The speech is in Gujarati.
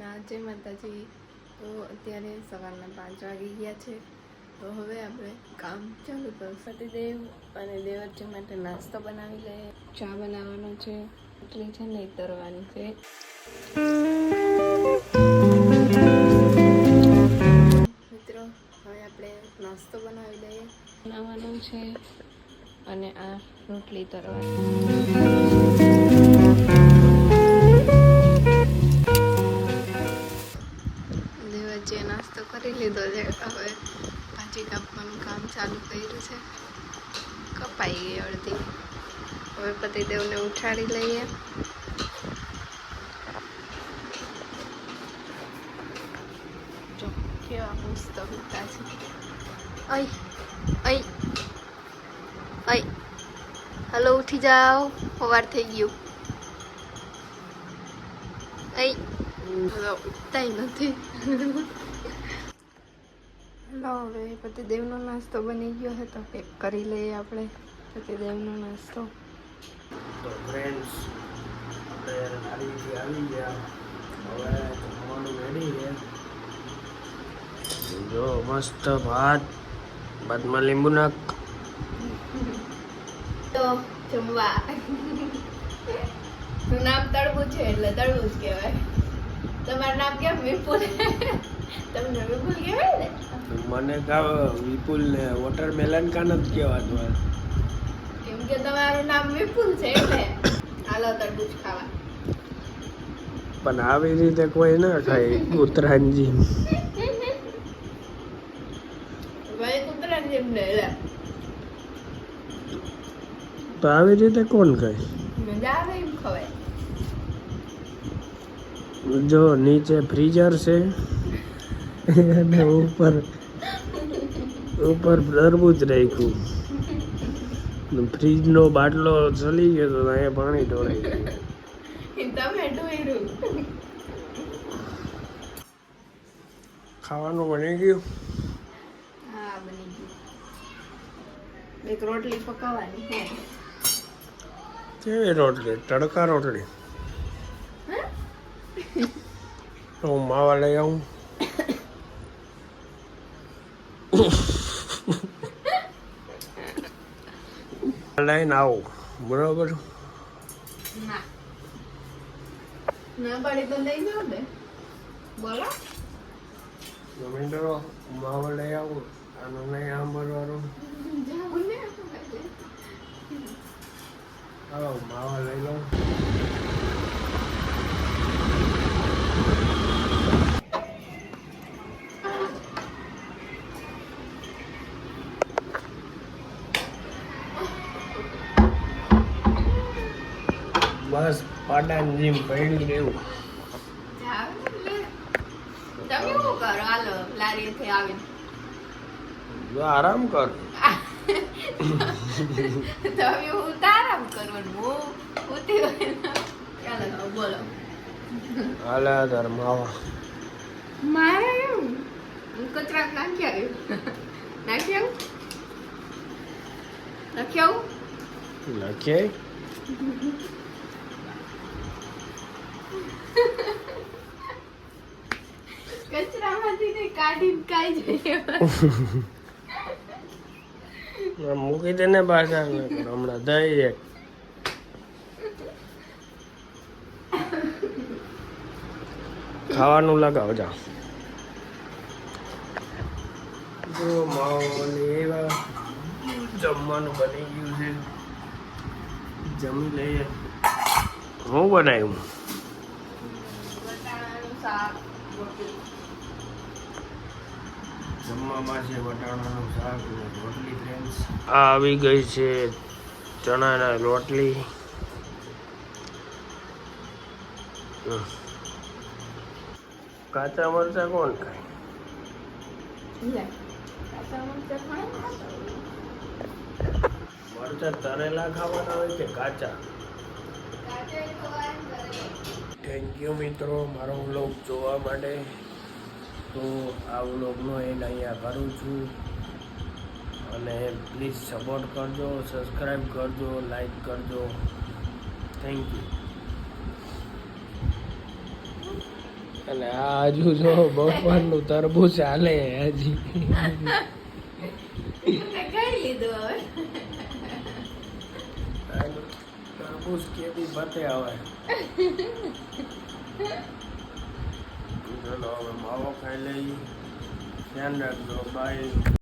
જય માતાજી. તો અત્યારે સવારના 5 વાગી ગયા છે. તો હવે આપણે કામ ચાલુ કરીશું. સતીદેવ અને દેવરજી માટે નાસ્તો બનાવી લઈએ. ચા બનાવવાનો છે, રોટલી છે ને તરવાની છે. મિત્રો હવે આપણે નાસ્તો બનાવી લઈએ. બનાવવાનો છે અને આ રોટલી તરવાની. દેવજીએ નાસ્તો કરી લીધો છે. હવે ભાજી કાપવાનું કામ ચાલુ કર્યું છે. કપાઈ ગઈ અડધી. હવે પતિદેવને ઉઠાડી લઈએ. જો કેવા મસ્ત ઉઠતા છે. અય અય અય હલો, ઉઠી જાઓ, સવાર થઈ ગયું. અય હવે ઉઠતાય નથી. હલો, હવે પતિદેવનો નાસ્તો બની ગયો છે તો પેક કરી લઈએ આપણે પતિદેવનો નાસ્તો. તો ફ્રેન્ડ્સ, આપણે ગાડીથી આવી ગયા. હવે જમવાનું રેડી છે. જો મસ્ત ભાતમાં લીંબુ નાખ. તો જમવા નું નામ તળબૂચ છે એટલે તળબૂચ કહેવાય. તમારું નામ કેમ વિપુલ? તમને વિપુલ કહેવાય ને? મને વિપુલ ને વોટરમેલન કા નથી કહેવાતું. કેમ કે તમારું નામ વિપુલ છે એટલે હાલો તરબૂચ ખાવા. પણ આવી રીતે કોઈ ના ખાય ઉત્તરાયણજી. ભાઈ કૂતરા જેમ ને લે. તો આવી રીતે કોણ ખાય? મજા આવે એમ ખવાય. જો નીચે ફ્રીઝર છે અને ઉપર તરબૂચ રાખ્યું. ફ્રીજનો બાટલો ચલી ગયો તો અહીંયા પાણી ઢોળાઈ ગયું. તમે ઢોળ્યું. ખાવાનું બની ગયું. હા, બની ગયું. એક રોટલી પકાવવાની છે. કેવી રોટલી? તડકા રોટલી. હું માવા લઈ આવું. લઈને આવું બરોબર. ના ના પાડી તો લઈ જાઓ ને. બોલો. જમીન્દરો માવા લઈ આવું. આનો નહીં સાંભળવાનું. જાઓ ને. હાલો માવા લઈ લઉં. બસ પાટાની જેમ પડી રહેવું. તમે શું કરો? હાલો લારીએથી આવીને જો આરામ કર. તમે હું આરામ કરવાનું. હું ઉતી હોય. ચાલો બોલો. હાલે તાર માવા. મારે એમ કચરા નાખી આવ્યું. નાખી આવું નાખી આવું. લખે કચરામાંથી કઈ કાઢીને કાઈ જોઈએ. મૂકી દે ને પાછા. હમણાં દઈ એક ખાવાનું લગાવ જા. જો માવો ને એવા જમવાનું બની ગયું છે. જમી લઈએ. હું બનાવ્યું? વટાણાનું શાક, રોટલી. જમવામાં છે વટાણાનું શાક અને રોટલી. ફ્રેન્ડ્સ, આ આવી ગઈ છે ચણાના રોટલી. કાચા મરચા કોણ ખાય? લે કાચા મરચાં ખાય. મરચા તરેલા ખાવાના હોય કે કાચા? કાચા તો આમ કરે. થેન્ક યુ મિત્રો મારો વ્લોગ જોવા માટે. તો આ વ્લોગનો એન્ડ અહીંયા કરું છું. અને પ્લીઝ સપોર્ટ કરજો, સબસ્ક્રાઈબ કરજો, લાઈક કરજો. Thank you. અને આ હજુ જો બપોરનું તરબૂચ હાલે હજી ખાઈ લીધું હવે તરબૂચ કેદી પતે હવે ચલો હવે માવો ખાઈ લઈ ધ્યાન રાખજો બાય